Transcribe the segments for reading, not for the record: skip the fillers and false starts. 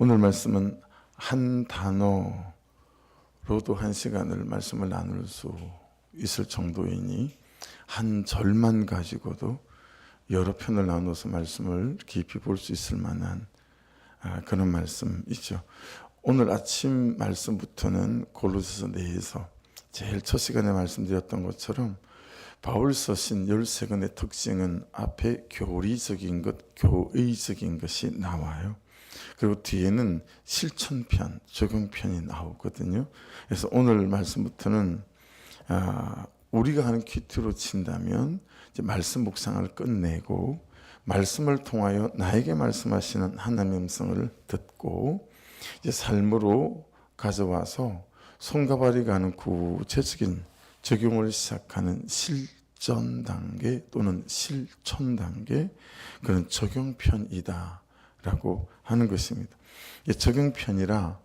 오늘 말씀은 한 단어로도 한 시간을 말씀을 나눌 수 있을 정도이니 한 절만 가지고도 여러 편을 나눠서 말씀을 깊이 볼 수 있을 만한 그런 말씀이죠. 오늘 아침 말씀부터는 골로새서 내에서 제일 첫 시간에 말씀드렸던 것처럼 바울 서신 13권의 특징은 앞에 교리적인 것, 교의적인 것이 나와요. 그리고 뒤에는 실천편, 적용편이 나오거든요. 그래서 오늘 말씀부터는 우리가 하는 큐티로 친다면 이제 말씀 묵상을 끝내고 말씀을 통하여 나에게 말씀하시는 하나님의 음성을 듣고 이제 삶으로 가져와서 손과 발이 가는 구체적인 적용을 시작하는 실전 단계 또는 실천 단계, 그런 적용편이다라고 하는 것입니다. 적용편이라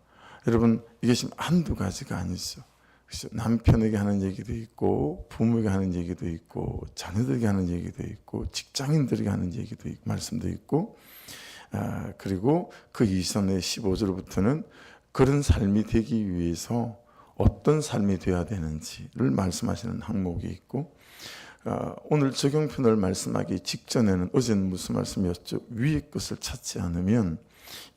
여러분 이게 지금 한두 가지가 아니죠. 그렇죠? 남편에게 하는 얘기도 있고 부모에게 하는 얘기도 있고 자녀들에게 하는 얘기도 있고 직장인들에게 하는 얘기도 있고 말씀도 있고 그리고 그 이전의 15절부터는 그런 삶이 되기 위해서 어떤 삶이 되어야 되는지를 말씀하시는 항목이 있고 오늘 적용편을 말씀하기 직전에는 어제는 무슨 말씀이었죠? 위의 것을 찾지 않으면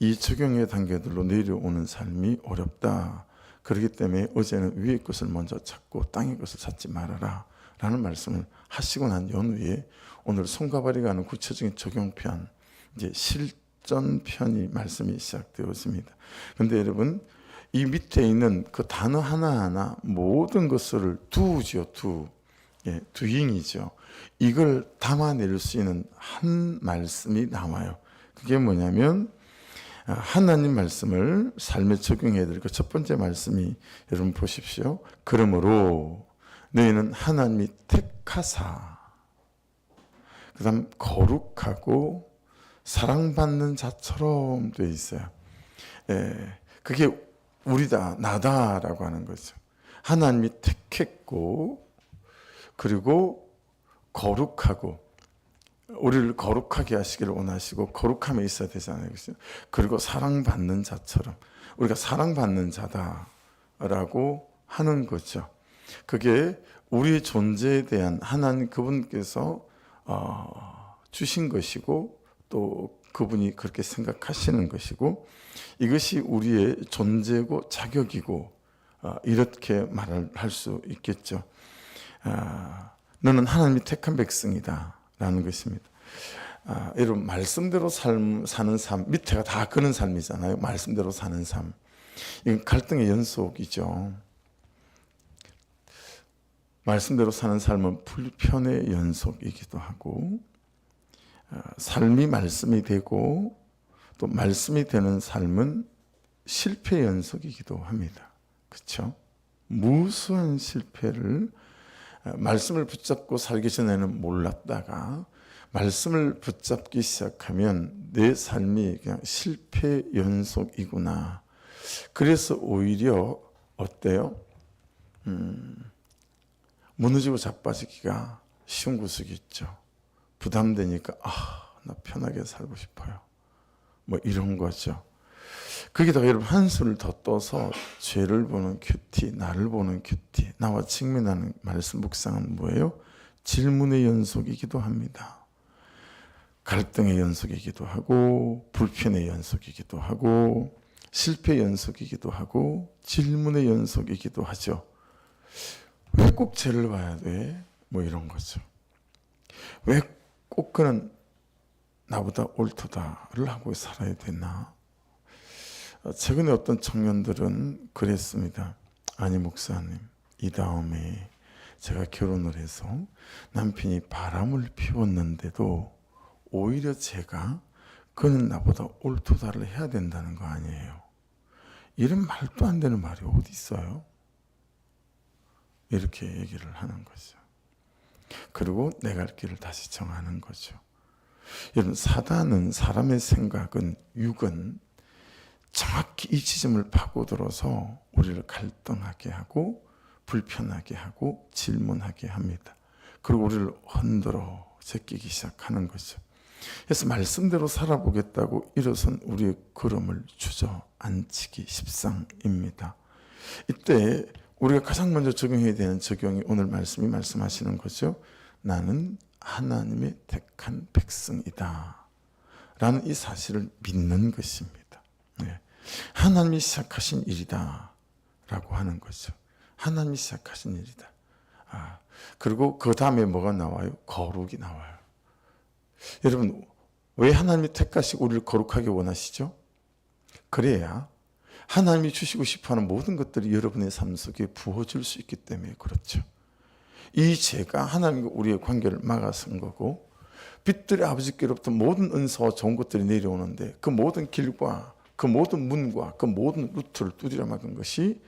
이 적용의 단계들로 내려오는 삶이 어렵다. 그렇기 때문에 어제는 위의 것을 먼저 찾고 땅의 것을 찾지 말아라 라는 말씀을 하시고 난 연후에 오늘 손과 발이 가는 구체적인 적용편, 이제 실전편이 말씀이 시작되었습니다. 그런데 여러분 이 밑에 있는 그 단어 하나하나 모든 것을 doing이죠. 이걸 담아낼 수 있는 한 말씀이 나와요. 그게 뭐냐면 하나님 말씀을 삶에 적용해야 될 그 첫 번째 말씀이 여러분 보십시오. 그러므로 너희는 하나님이 택하사 그 다음 거룩하고 사랑받는 자처럼 되어 있어요. 그게 우리다, 나다라고 하는 거죠. 하나님이 택했고 그리고 거룩하고 우리를 거룩하게 하시기를 원하시고 거룩함에 있어야 되잖아요. 그리고 사랑받는 자처럼 우리가 사랑받는 자다라고 하는 거죠. 그게 우리의 존재에 대한 하나님 그분께서 주신 것이고 또 그분이 그렇게 생각하시는 것이고 이것이 우리의 존재고 자격이고 이렇게 말을 할 수 있겠죠. 너는 하나님이 택한 백성이다 라는 것입니다. 여러분 말씀대로 사는 삶, 밑에가 다 그런 삶이잖아요. 말씀대로 사는 삶. 이건 갈등의 연속이죠. 말씀대로 사는 삶은 불편의 연속이기도 하고 삶이 말씀이 되고 또 말씀이 되는 삶은 실패의 연속이기도 합니다. 그렇죠? 무수한 실패를 말씀을 붙잡고 살기 전에는 몰랐다가 말씀을 붙잡기 시작하면 내 삶이 그냥 실패 연속이구나. 그래서 오히려 어때요? 무너지고 자빠지기가 쉬운 구석이 있죠. 부담되니까 나 편하게 살고 싶어요. 뭐 이런 거죠. 거기다가 여러분 한수를 더 떠서 죄를 보는 큐티, 나를 보는 큐티, 나와 직면하는 말씀 묵상은 뭐예요? 질문의 연속이기도 합니다. 갈등의 연속이기도 하고 불편의 연속이기도 하고 실패의 연속이기도 하고 질문의 연속이기도 하죠. 왜 꼭 죄를 봐야 돼? 뭐 이런 거죠. 왜 꼭 그는 나보다 옳다를 하고 살아야 되나? 최근에 어떤 청년들은 그랬습니다. 아니 목사님, 이 다음에 제가 결혼을 해서 남편이 바람을 피웠는데도 오히려 제가 그는 나보다 옳다를 해야 된다는 거 아니에요. 이런 말도 안 되는 말이 어디 있어요? 이렇게 얘기를 하는 거죠. 그리고 내 갈 길을 다시 정하는 거죠. 여러분 사단은 사람의 생각은 육은 정확히 이 지점을 파고들어서 우리를 갈등하게 하고 불편하게 하고 질문하게 합니다. 그리고 우리를 흔들어 제끼기 시작하는 거죠. 그래서 말씀대로 살아보겠다고 일어선 우리의 걸음을 주저앉히기 십상입니다. 이때 우리가 가장 먼저 적용해야 되는 적용이 오늘 말씀이 말씀하시는 거죠. 나는 하나님의 택한 백성이다 라는 이 사실을 믿는 것입니다. 네. 하나님이 시작하신 일이다 라고 하는 거죠. 하나님이 시작하신 일이다. 그리고 그 다음에 뭐가 나와요? 거룩이 나와요. 여러분, 왜 하나님이 택하시고 우리를 거룩하게 원하시죠? 그래야 하나님이 주시고 싶어하는 모든 것들이 여러분의 삶 속에 부어질 수 있기 때문에 그렇죠. 이 죄가 하나님과 우리의 관계를 막아선 거고, 빛들의 아버지께로부터 모든 은사와 좋은 것들이 내려오는데 그 모든 길과 그 모든 문과 그 모든 루트를 두드려 막은 것이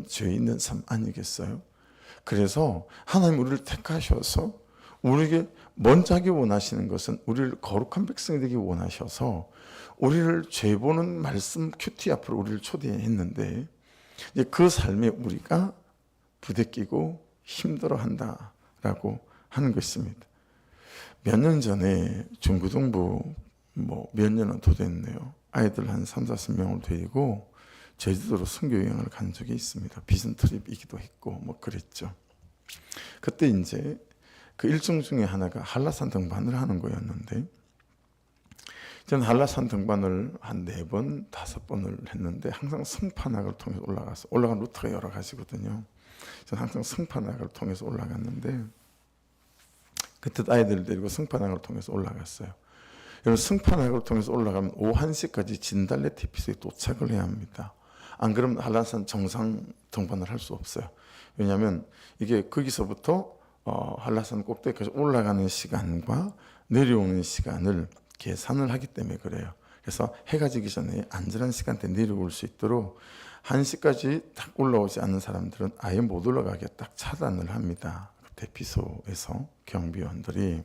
죄 있는 삶 아니겠어요? 그래서 하나님 우리를 택하셔서 우리에게 먼저 하기 원하시는 것은 우리를 거룩한 백성이 되기 원하셔서 우리를 죄 보는 말씀 큐티 앞으로 우리를 초대했는데, 이제 그 삶에 우리가 부대끼고 힘들어한다라고 하는 것입니다. 몇 년 전에 중고등부 몇 년은 더 됐네요. 아이들 한 3, 40명을 데리고 제주도로 선교 여행을 간 적이 있습니다. 비전 트립이기도 했고 그랬죠. 그때 이제 그 일정 중에 하나가 한라산 등반을 하는 거였는데, 저는 한라산 등반을 한 4번, 5번을 했는데 항상 성판악을 통해서 올라간 루트가 여러 가지거든요. 저는 항상 성판악을 통해서 올라갔는데, 그때 아이들을 데리고 성판악을 통해서 올라갔어요. 여러분, 성판악을 통해서 올라가면 오후 1시까지 진달래 대피소에 도착을 해야 합니다. 안 그러면 한라산 정상 등반을 할 수 없어요. 왜냐하면 이게 거기서부터 한라산 꼭대기까지 올라가는 시간과 내려오는 시간을 계산을 하기 때문에 그래요. 그래서 해가 지기 전에 안전한 시간대에 내려올 수 있도록 1시까지 딱 올라오지 않는 사람들은 아예 못 올라가게 딱 차단을 합니다. 대피소에서 경비원들이.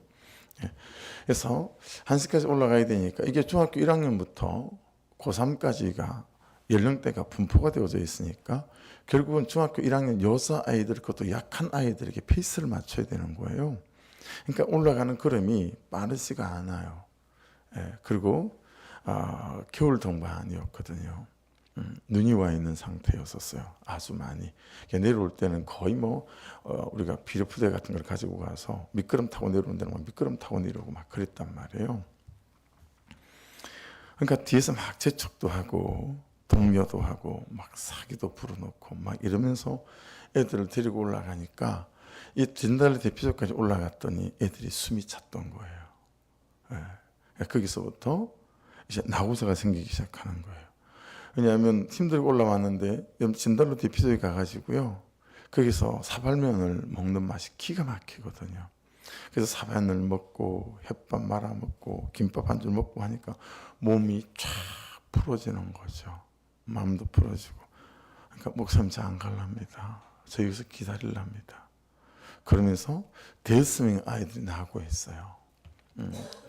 그래서 1시까지 올라가야 되니까, 이게 중학교 1학년부터 고3까지가 연령대가 분포가 되어져 있으니까 결국은 중학교 1학년 여자아이들, 그것도 약한 아이들에게 페이스를 맞춰야 되는 거예요. 그러니까 올라가는 걸음이 빠르지가 않아요. 그리고 겨울 등반이었거든요. 눈이 와 있는 상태였었어요. 아주 많이. 내려올 때는 거의 우리가 비료푸대 같은 걸 가지고 가서 미끄럼 타고 내려오는 데는 미끄럼 타고 내려오고 그랬단 말이에요. 그러니까 뒤에서 재촉도 하고 동료도 하고 사기도 부려놓고 이러면서 애들을 데리고 올라가니까, 이 진달래 대피소까지 올라갔더니 애들이 숨이 찼던 거예요. 거기서부터 이제 낙오자가 생기기 시작하는 거예요. 왜냐하면 힘들고 올라왔는데 진달래 대피소에 가가지고요, 거기서 사발면을 먹는 맛이 기가 막히거든요. 그래서 사발면을 먹고 햇밥 말아 먹고 김밥 한 줄 먹고 하니까 몸이 쫙 풀어지는 거죠. 마음도 풀어지고. 그러니까 목사님 저 안 갈랍니다. 저 여기서 기다리랍니다. 그러면서 대스밍 아이들이 나고 있어요.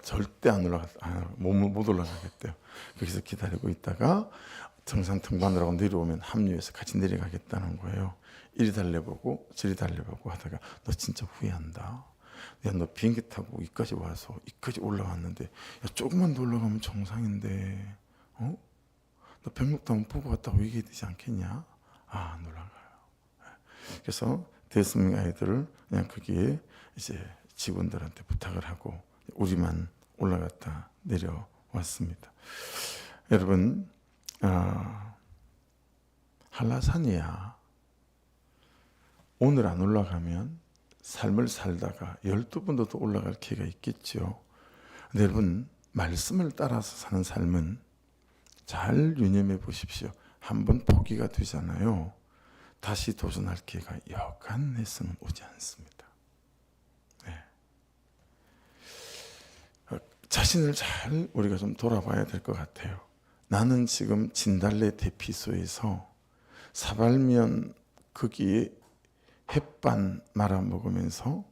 절대 못 올라가겠대요. 거기서 기다리고 있다가 정상 등반을 하고 내려오면 합류해서 같이 내려가겠다는 거예요. 이리 달래보고 저리 달래보고 하다가, 너 진짜 후회한다. 내가 너 비행기 타고 이까지 와서 이까지 올라왔는데, 야, 조금만 더 올라가면 정상인데, 너 백록담 보고 갔다고 얘기해야 되지 않겠냐? 안 올라가요. 그래서 대스밍 아이들을 그냥 거기에 이제 직원들한테 부탁을 하고 우리만 올라갔다 내려왔습니다. 여러분, 한라산이야 오늘 안 올라가면 삶을 살다가 12번도 더 올라갈 기회가 있겠죠. 근데 여러분, 말씀을 따라서 사는 삶은 잘 유념해 보십시오. 한번 포기가 되잖아요. 다시 도전할 기회가 여간해서는 오지 않습니다. 자신을 잘 우리가 좀 돌아봐야 될 것 같아요. 나는 지금 진달래 대피소에서 사발면 거기에 햇반 말아 먹으면서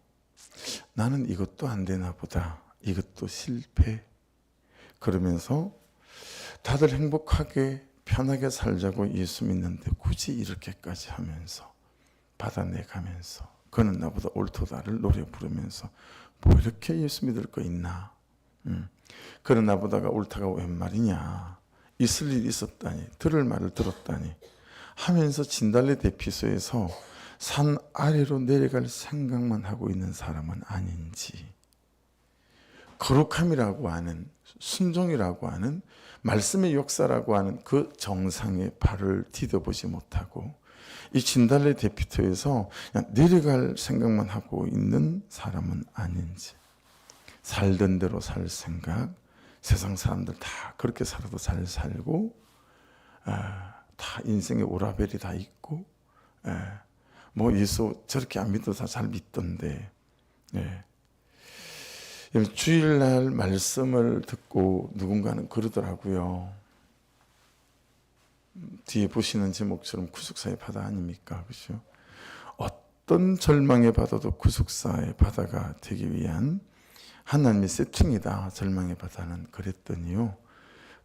나는 이것도 안 되나 보다, 이것도 실패, 그러면서 다들 행복하게 편하게 살자고 예수 믿는데 굳이 이렇게까지 하면서 받아내가면서, 그는 나보다 옳도다를 노래 부르면서 뭐 이렇게 예수 믿을 거 있나, 그런 나보다가 옳다가 웬 말이냐, 있을 일이 있었다니, 들을 말을 들었다니 하면서 진달래 대피소에서 산 아래로 내려갈 생각만 하고 있는 사람은 아닌지, 거룩함이라고 하는, 순종이라고 하는, 말씀의 역사라고 하는 그 정상에 발을 디뎌보지 못하고 이 진달래 대피소에서 그냥 내려갈 생각만 하고 있는 사람은 아닌지, 살던 대로 살 생각, 세상 사람들 다 그렇게 살아도 잘 살고, 다 인생의 오라벨이 다 있고, 뭐 예수 저렇게 안 믿어도 다 잘 믿던데, 주일날 말씀을 듣고 누군가는 그러더라고요. 뒤에 보시는 제목처럼 구속사의 바다 아닙니까? 그렇죠? 어떤 절망의 바다도 구속사의 바다가 되기 위한 하나님의 세팅이다. 절망의 바다는 그랬더니요.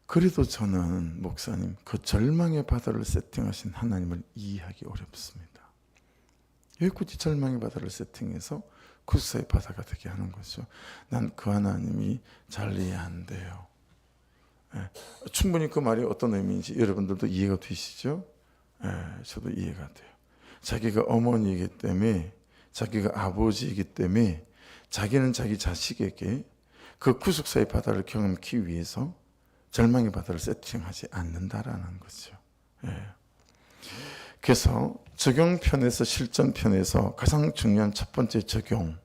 그래도 저는 목사님 그 절망의 바다를 세팅하신 하나님을 이해하기 어렵습니다. 왜 굳이 절망의 바다를 세팅해서 구속사의 바다가 되게 하는 거죠? 난 그 하나님이 잘 이해 안 돼요. 충분히 그 말이 어떤 의미인지 여러분들도 이해가 되시죠? 저도 이해가 돼요. 자기가 어머니이기 때문에, 자기가 아버지이기 때문에 자기는 자기 자식에게 그 구속사의 바다를 경험하기 위해서 절망의 바다를 세팅하지 않는다라는 거죠. 그래서 적용편에서 실전편에서 가장 중요한 첫 번째 적용,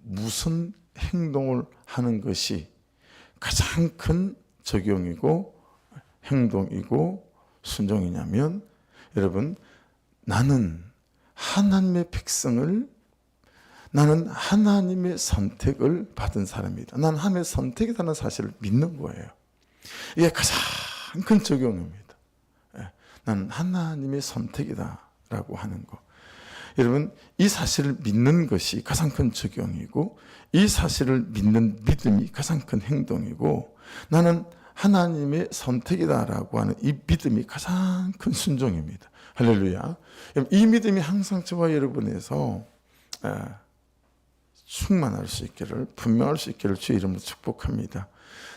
무슨 행동을 하는 것이 가장 큰 적용이고 행동이고 순종이냐면, 여러분, 나는 하나님의 백성을, 나는 하나님의 선택을 받은 사람이다. 나는 하나님의 선택이라는 사실을 믿는 거예요. 이게 가장 큰 적용입니다. 나는 하나님의 선택이다라고 하는 거. 여러분, 이 사실을 믿는 것이 가장 큰 적용이고, 이 사실을 믿는 믿음이 가장 큰 행동이고, 나는 하나님의 선택이다라고 하는 이 믿음이 가장 큰 순종입니다. 할렐루야. 이 믿음이 항상 저와 여러분에서 충만할 수 있기를, 분명할 수 있기를 주의 이름으로 축복합니다.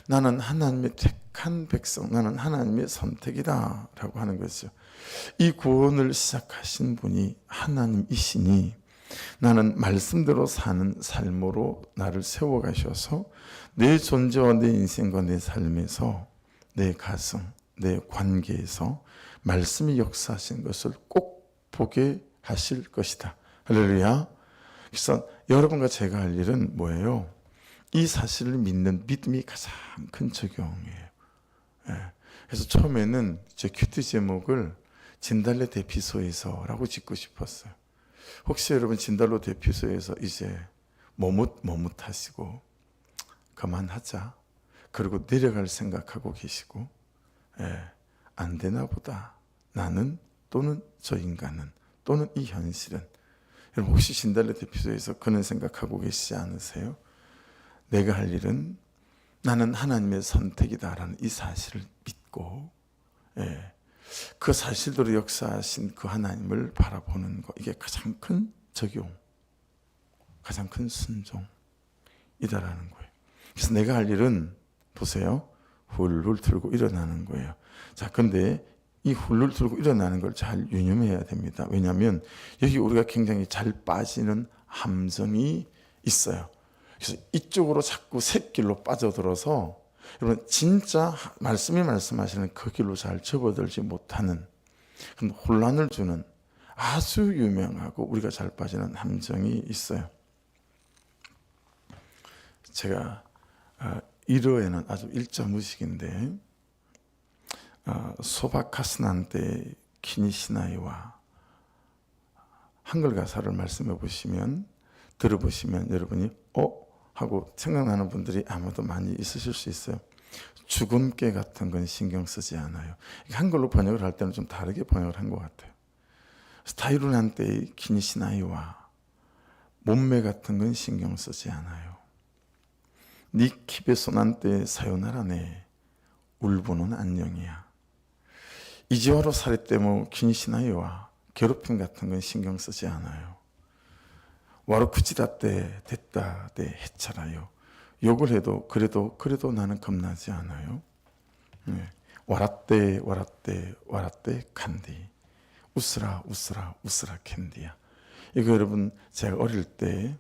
나는 하나님의 택한 백성, 나는 하나님의 선택이다 라고 하는 것이죠. 이 구원을 시작하신 분이 하나님이시니 나는 말씀대로 사는 삶으로 나를 세워가셔서 내 존재와 내 인생과 내 삶에서, 내 가정, 내 관계에서 말씀이 역사하신 것을 꼭 보게 하실 것이다. 할렐루야. 그래서 여러분과 제가 할 일은 뭐예요? 이 사실을 믿는 믿음이 가장 큰 적용이에요. 그래서 처음에는 제 큐티 제목을 진달래 대피소에서라고 짓고 싶었어요. 혹시 여러분 진달래 대피소에서 이제 머뭇하시고 그만하자, 그리고 내려갈 생각하고 계시고, 안 되나 보다, 나는 또는 저 인간은 또는 이 현실은, 여러분 혹시 진달래 대피소에서 그런 생각하고 계시지 않으세요? 내가 할 일은 나는 하나님의 선택이다라는 이 사실을 믿고, 그 사실대로 역사하신 그 하나님을 바라보는 것, 이게 가장 큰 적용, 가장 큰 순종이다라는 거예요. 그래서 내가 할 일은 보세요, 훌훌 들고 일어나는 거예요. 자, 근데 이 훌훌 들고 일어나는 걸 잘 유념해야 됩니다. 왜냐하면 여기 우리가 굉장히 잘 빠지는 함정이 있어요. 그래서 이쪽으로 자꾸 샛길로 빠져들어서, 여러분 진짜 말씀이 말씀하시는 그 길로 잘 접어들지 못하는 그런 혼란을 주는 아주 유명하고 우리가 잘 빠지는 함정이 있어요. 제가 1호에는 아주 일자무식인데, 소바카스난테 키니시나이와 한글 가사를 말씀해 보시면, 들어보시면 여러분이 하고 생각나는 분들이 아마도 많이 있으실 수 있어요. 죽음깨 같은 건 신경 쓰지 않아요. 한글로 번역을 할 때는 좀 다르게 번역을 한 것 같아요. 스타이루난테 키니시나이와 몸매 같은 건 신경 쓰지 않아요. 니키베소난테 사요나라네 울보는 안녕이야. 이지와로 사레때모 키니시나이와 괴롭힘 같은 건 신경 쓰지 않아요. 와르쿠치다 때 됐다 때 해차라요. 욕을 해도 그래도 나는 겁나지 않아요. 네. 와라떼 칸디. 웃으라 캔디야. 이거 여러분, 제가 어릴 때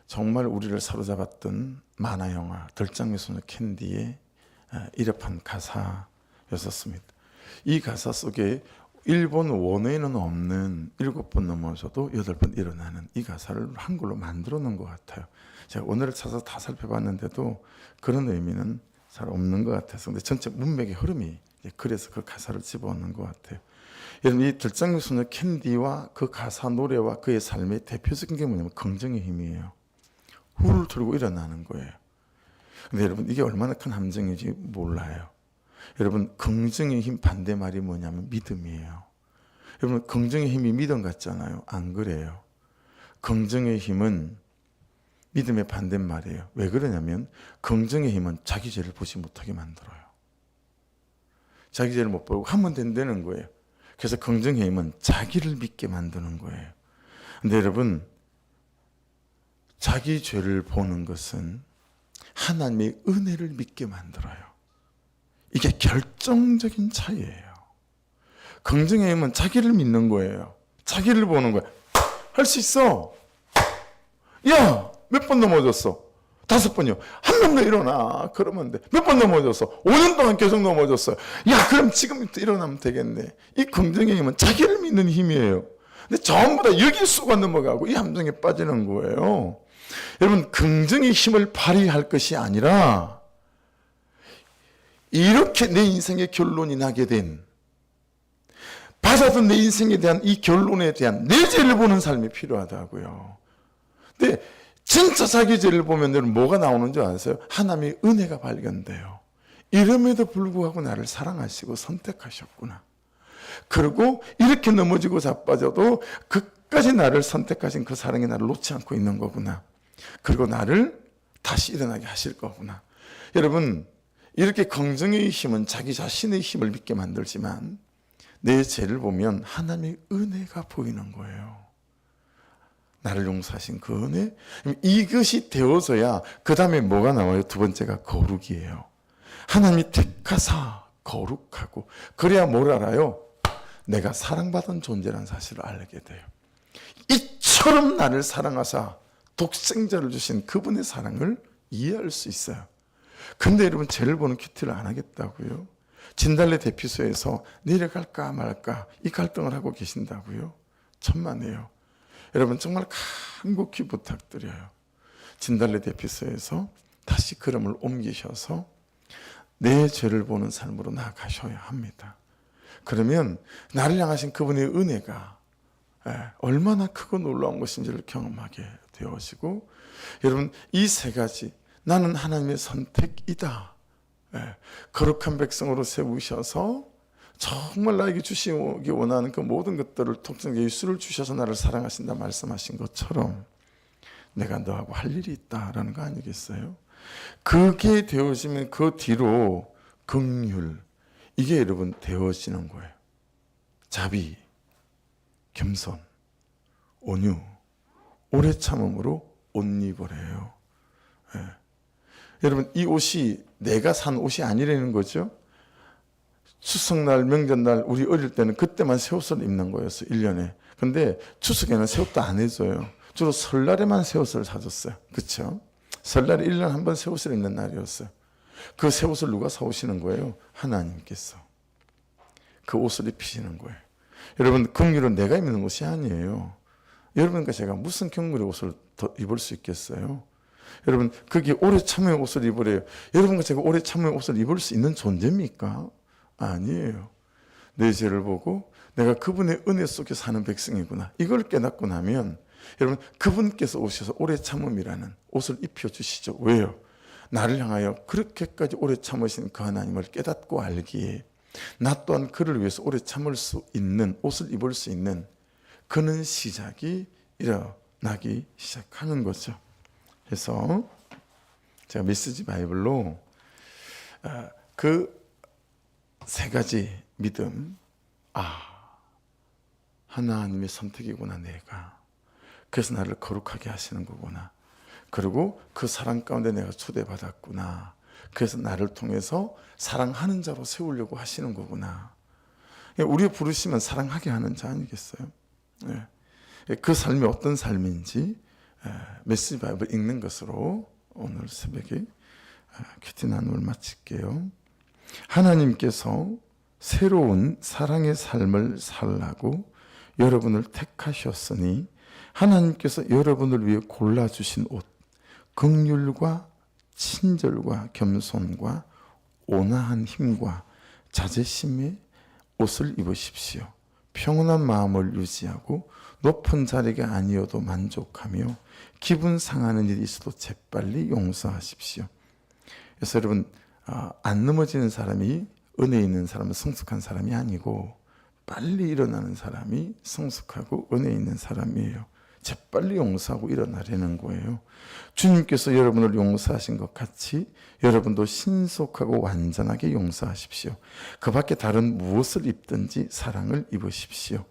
정말 우리를 사로잡았던 만화 영화 덜짱미소녀 캔디의 일합한 가사였었습니다. 이 가사 속에 일본 원어에는 없는 7번 넘어져도 8번 일어나는 이 가사를 한글로 만들어 놓은 것 같아요. 제가 원어를 찾아서 다 살펴봤는데도 그런 의미는 잘 없는 것 같아서. 근데 전체 문맥의 흐름이 그래서 그 가사를 집어넣는 것 같아요. 여러분, 이 들장미소녀 캔디와 그 가사 노래와 그의 삶의 대표적인 게 뭐냐면 긍정의 힘이에요. 후를 틀고 일어나는 거예요. 근데 여러분, 이게 얼마나 큰 함정인지 몰라요. 여러분, 긍정의 힘 반대말이 뭐냐면 믿음이에요. 여러분, 긍정의 힘이 믿음 같잖아요. 안 그래요. 긍정의 힘은 믿음의 반대말이에요. 왜 그러냐면 긍정의 힘은 자기 죄를 보지 못하게 만들어요. 자기 죄를 못 보고 하면 된다는 거예요. 그래서 긍정의 힘은 자기를 믿게 만드는 거예요. 근데 여러분, 자기 죄를 보는 것은 하나님의 은혜를 믿게 만들어요. 이게 결정적인 차이예요. 긍정의 힘은 자기를 믿는 거예요. 자기를 보는 거예요. 할 수 있어. 야, 몇 번 넘어졌어? 5번이요. 한 번 더 일어나. 그러면 돼. 몇 번 넘어졌어? 5년 동안 계속 넘어졌어요. 야, 그럼 지금부터 일어나면 되겠네. 이 긍정의 힘은 자기를 믿는 힘이에요. 근데 전부 다 여기 쏘가 넘어가고 이 함정에 빠지는 거예요. 여러분, 긍정의 힘을 발휘할 것이 아니라 이렇게 내 인생의 결론이 나게 된, 받아든 내 인생에 대한 이 결론에 대한 내 죄를 보는 삶이 필요하다고요. 근데 진짜 자기 죄를 보면 여러분 뭐가 나오는 줄 아세요? 하나님의 은혜가 발견돼요. 이름에도 불구하고 나를 사랑하시고 선택하셨구나. 그리고 이렇게 넘어지고 자빠져도 끝까지 나를 선택하신 그 사랑이 나를 놓지 않고 있는 거구나. 그리고 나를 다시 일어나게 하실 거구나. 여러분, 이렇게 긍정의 힘은 자기 자신의 힘을 믿게 만들지만 내 죄를 보면 하나님의 은혜가 보이는 거예요. 나를 용서하신 그 은혜, 이것이 되어져야 그 다음에 뭐가 나와요? 두 번째가 거룩이에요. 하나님이 택하사 거룩하고, 그래야 뭘 알아요? 내가 사랑받은 존재라는 사실을 알게 돼요. 이처럼 나를 사랑하사 독생자를 주신 그분의 사랑을 이해할 수 있어요. 근데 여러분, 죄를 보는 큐티를 안 하겠다고요? 진달래 대피소에서 내려갈까 말까 이 갈등을 하고 계신다고요? 천만에요. 여러분, 정말 간곡히 부탁드려요. 진달래 대피소에서 다시 걸음을 옮기셔서 내 죄를 보는 삶으로 나아가셔야 합니다. 그러면 나를 향하신 그분의 은혜가 얼마나 크고 놀라운 것인지를 경험하게 되어지고, 여러분, 이 세 가지, 나는 하나님의 선택이다, 거룩한 백성으로 세우셔서 정말 나에게 주시기 원하는 그 모든 것들을 통해 예수를 주셔서 나를 사랑하신다 말씀하신 것처럼 내가 너하고 할 일이 있다라는 거 아니겠어요? 그게 되어지면 그 뒤로 긍휼, 이게 여러분 되어지는 거예요. 자비, 겸손, 온유, 오래 참음으로 옷 입으래요. 여러분, 이 옷이 내가 산 옷이 아니라는 거죠. 추석날, 명절날 우리 어릴 때는 그때만 새 옷을 입는 거였어요. 1년에. 근데 추석에는 새 옷도 안 해줘요. 주로 설날에만 새 옷을 사줬어요. 그렇죠? 설날에 1년에 한 번 새 옷을 입는 날이었어요. 그 새 옷을 누가 사오시는 거예요? 하나님께서. 그 옷을 입히시는 거예요. 여러분, 긍휼은 내가 입는 옷이 아니에요. 여러분과 제가 무슨 경물의 옷을 더 입을 수 있겠어요? 여러분, 그게 오래 참의 옷을 입으래요. 여러분과 제가 오래 참의 옷을 입을 수 있는 존재입니까? 아니에요. 내 죄를 보고 내가 그분의 은혜 속에 사는 백성이구나, 이걸 깨닫고 나면 여러분, 그분께서 오셔서 오래 참음이라는 옷을 입혀주시죠. 왜요? 나를 향하여 그렇게까지 오래 참으신 그 하나님을 깨닫고 알기에 나 또한 그를 위해서 오래 참을 수 있는, 옷을 입을 수 있는 그는 시작이 일어나기 시작하는 거죠. 그래서 제가 메시지 바이블로 그 세 가지 믿음, 하나님의 선택이구나 내가. 그래서 나를 거룩하게 하시는 거구나. 그리고 그 사랑 가운데 내가 초대받았구나. 그래서 나를 통해서 사랑하는 자로 세우려고 하시는 거구나. 우리 부르시면 사랑하게 하는 자 아니겠어요? 그 삶이 어떤 삶인지 메시지 바이블 읽는 것으로 오늘 새벽에 큐티 나눔을 마칠게요. 하나님께서 새로운 사랑의 삶을 살라고 여러분을 택하셨으니 하나님께서 여러분을 위해 골라주신 옷, 긍휼과 친절과 겸손과 온화한 힘과 자제심의 옷을 입으십시오. 평온한 마음을 유지하고 높은 자리가 아니어도 만족하며 기분 상하는 일이 있어도 재빨리 용서하십시오. 그래서 여러분, 안 넘어지는 사람이 은혜 있는 사람은 성숙한 사람이 아니고 빨리 일어나는 사람이 성숙하고 은혜 있는 사람이에요. 재빨리 용서하고 일어나려는 거예요. 주님께서 여러분을 용서하신 것 같이 여러분도 신속하고 완전하게 용서하십시오. 그 밖에 다른 무엇을 입든지 사랑을 입으십시오.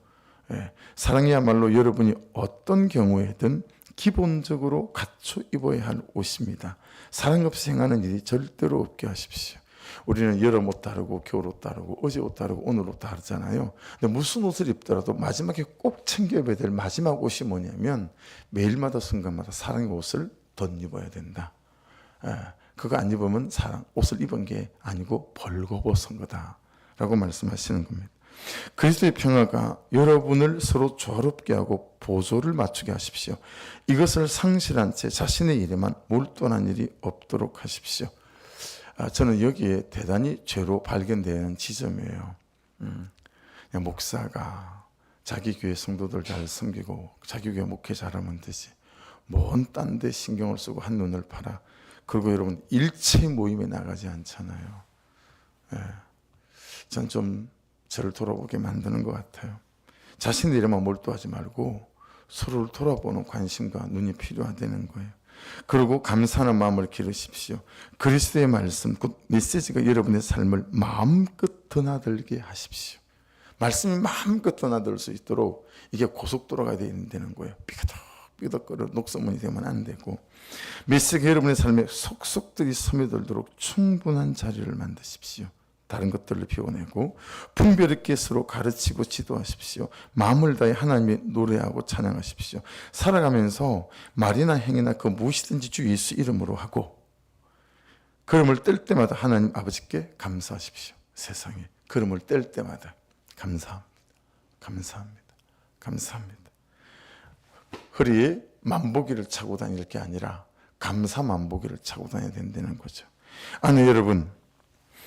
사랑이야말로 여러분이 어떤 경우에든 기본적으로 갖춰 입어야 할 옷입니다. 사랑 없이 행하는 일이 절대로 없게 하십시오. 우리는 여름 옷 다르고 겨울 옷 다르고 어제 옷 다르고 오늘 옷 다르잖아요. 근데 무슨 옷을 입더라도 마지막에 꼭 챙겨야 될 마지막 옷이 뭐냐면 매일마다 순간마다 사랑의 옷을 덧입어야 된다. 그거 안 입으면 옷을 입은 게 아니고 벌거벗은 거다라고 말씀하시는 겁니다. 그리스도의 평화가 여러분을 서로 조화롭게 하고 보조를 맞추게 하십시오. 이것을 상실한 채 자신의 일에만 몰두하는 일이 없도록 하십시오. 저는 여기에 대단히 죄로 발견되는 지점이에요. 목사가 자기 교회 성도들 잘 섬기고 자기 교회 목회 잘하면 되지. 뭔 딴 데 신경을 쓰고 한눈을 팔아. 그리고 여러분 일체 모임에 나가지 않잖아요. 전 좀 저를 돌아보게 만드는 것 같아요. 자신의 일에만 몰두하지 말고 서로를 돌아보는 관심과 눈이 필요하다는 거예요. 그리고 감사하는 마음을 기르십시오. 그리스도의 말씀, 곧 메시지가 여러분의 삶을 마음껏 드나들게 하십시오. 말씀이 마음껏 드나들 수 있도록 이게 고속도로가 되는 거예요. 삐그덕삐그덕거려 녹소문이 되면 안 되고 메시지가 여러분의 삶에 속속들이 스며들도록 충분한 자리를 만드십시오. 다른 것들을 비워내고 분별 있게 서로 가르치고 지도하십시오. 마음을 다해 하나님의 노래하고 찬양하십시오. 살아가면서 말이나 행위나 그 무엇이든지 주 예수 이름으로 하고 걸음을 뗄 때마다 하나님 아버지께 감사하십시오. 세상에 걸음을 뗄 때마다 감사합니다. 감사합니다. 감사합니다. 허리에 만보기를 차고 다닐 게 아니라 감사 만보기를 차고 다녀야 된다는 거죠. 아내 여러분,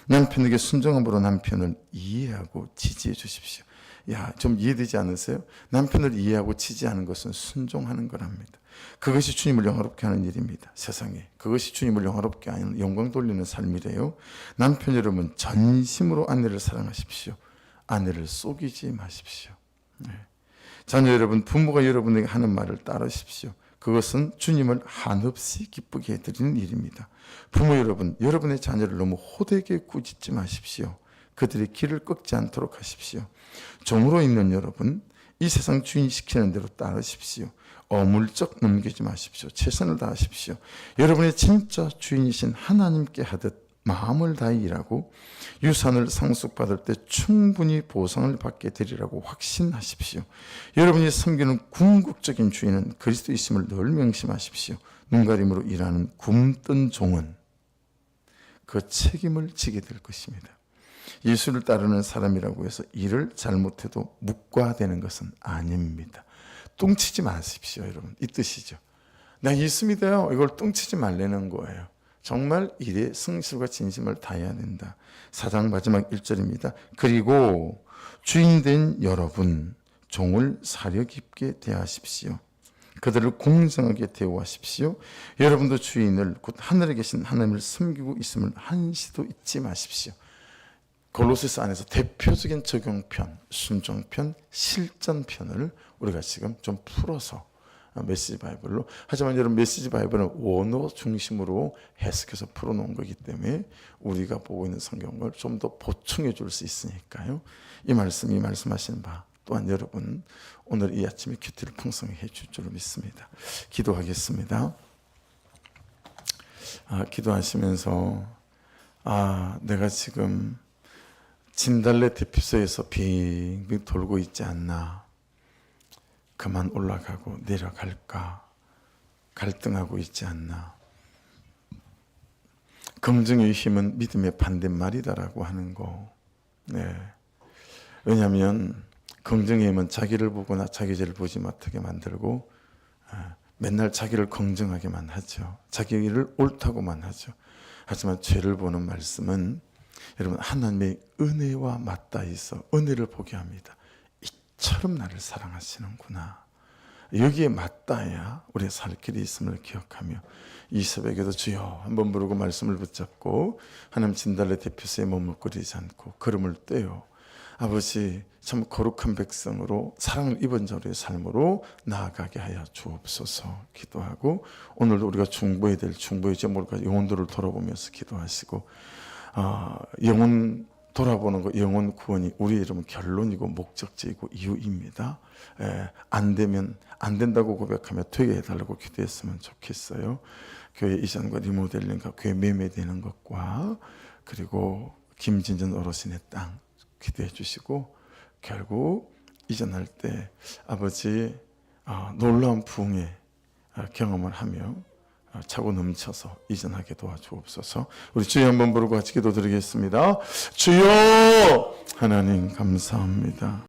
남편에게 순종함으로 남편을 이해하고 지지해 주십시오. 좀 이해되지 않으세요? 남편을 이해하고 지지하는 것은 순종하는 거랍니다. 그것이 주님을 영화롭게 하는 일입니다. 세상에 그것이 주님을 영화롭게 하는 영광 돌리는 삶이래요. 남편 여러분, 전심으로 아내를 사랑하십시오. 아내를 속이지 마십시오. 자녀 여러분, 부모가 여러분에게 하는 말을 따르십시오. 그것은 주님을 한없이 기쁘게 해드리는 일입니다. 부모 여러분, 여러분의 자녀를 너무 호되게 꾸짖지 마십시오. 그들의 길을 꺾지 않도록 하십시오. 종으로 있는 여러분, 이 세상 주인이 시키는 대로 따르십시오. 어물쩍 넘기지 마십시오. 최선을 다하십시오. 여러분의 진짜 주인이신 하나님께 하듯 마음을 다해 일하고 유산을 상속받을 때 충분히 보상을 받게 되리라고 확신하십시오. 여러분이 섬기는 궁극적인 주인은 그리스도이심을 늘 명심하십시오. 눈가림으로 일하는 굶뜬 종은 그 책임을 지게 될 것입니다. 예수를 따르는 사람이라고 해서 일을 잘못해도 묵과되는 것은 아닙니다. 뚱치지 마십시오. 여러분, 이 뜻이죠. 나 예수 믿어요. 이걸 뚱치지 말라는 거예요. 정말 일에 성실과 진심을 다해야 된다. 4장 마지막 1절입니다. 그리고 주인된 여러분, 종을 사려 깊게 대하십시오. 그들을 공정하게 대우하십시오. 여러분도 주인을 곧 하늘에 계신 하나님을 섬기고 있음을 한시도 잊지 마십시오. 골로새서 안에서 대표적인 적용편, 순종편, 실전편을 우리가 지금 좀 풀어서 메시지 바이블로, 하지만 여러분 메시지 바이블은 원어 중심으로 해석해서 풀어놓은 거기 때문에 우리가 보고 있는 성경을 좀 더 보충해 줄 수 있으니까요. 이 말씀이 말씀하시는 바 또한 여러분 오늘 이 아침에 큐티를 풍성히 해줄 줄 믿습니다. 기도하겠습니다. 기도하시면서 내가 지금 진달래 대피소에서 빙빙 돌고 있지 않나, 그만 올라가고 내려갈까 갈등하고 있지 않나. 긍정의 힘은 믿음의 반대말이다라고 하는 거. 네. 왜냐하면 긍정의 힘은 자기를 보거나 자기 죄를 보지 못하게 만들고 맨날 자기를 긍정하게만 하죠. 자기 일을 옳다고만 하죠. 하지만 죄를 보는 말씀은 여러분 하나님의 은혜와 맞닿아 있어 은혜를 보게 합니다. 이처럼 나를 사랑하시는구나. 여기에 맞닿아야 우리의 살 길이 있음을 기억하며 이 새벽에도 주여 한번 부르고 말씀을 붙잡고 하나님 진달래 대피소에 몸을 끓이지 않고 걸음을 떼어 아버지 참 거룩한 백성으로 사랑을 입은 자의 삶으로 나아가게 하여 주옵소서 기도하고, 오늘도 우리가 중보해야 될 중보의 제목과 영혼들을 돌아보면서 기도하시고, 영혼 돌아보는 것, 영혼 구원이 우리의 이름은 결론이고 목적지이고 이유입니다. 안 되면 안 된다고 고백하며 되게 해달라고 기도했으면 좋겠어요. 교회 이전과 리모델링과 교회 매매되는 것과 그리고 김진전 어르신의 땅 기도해 주시고, 결국 이전할 때 아버지 놀라운 부흥의 경험을 하며 차고 넘쳐서 이전하게 도와주옵소서. 우리 주여 한번 부르고 같이 기도드리겠습니다. 주여 하나님 감사합니다.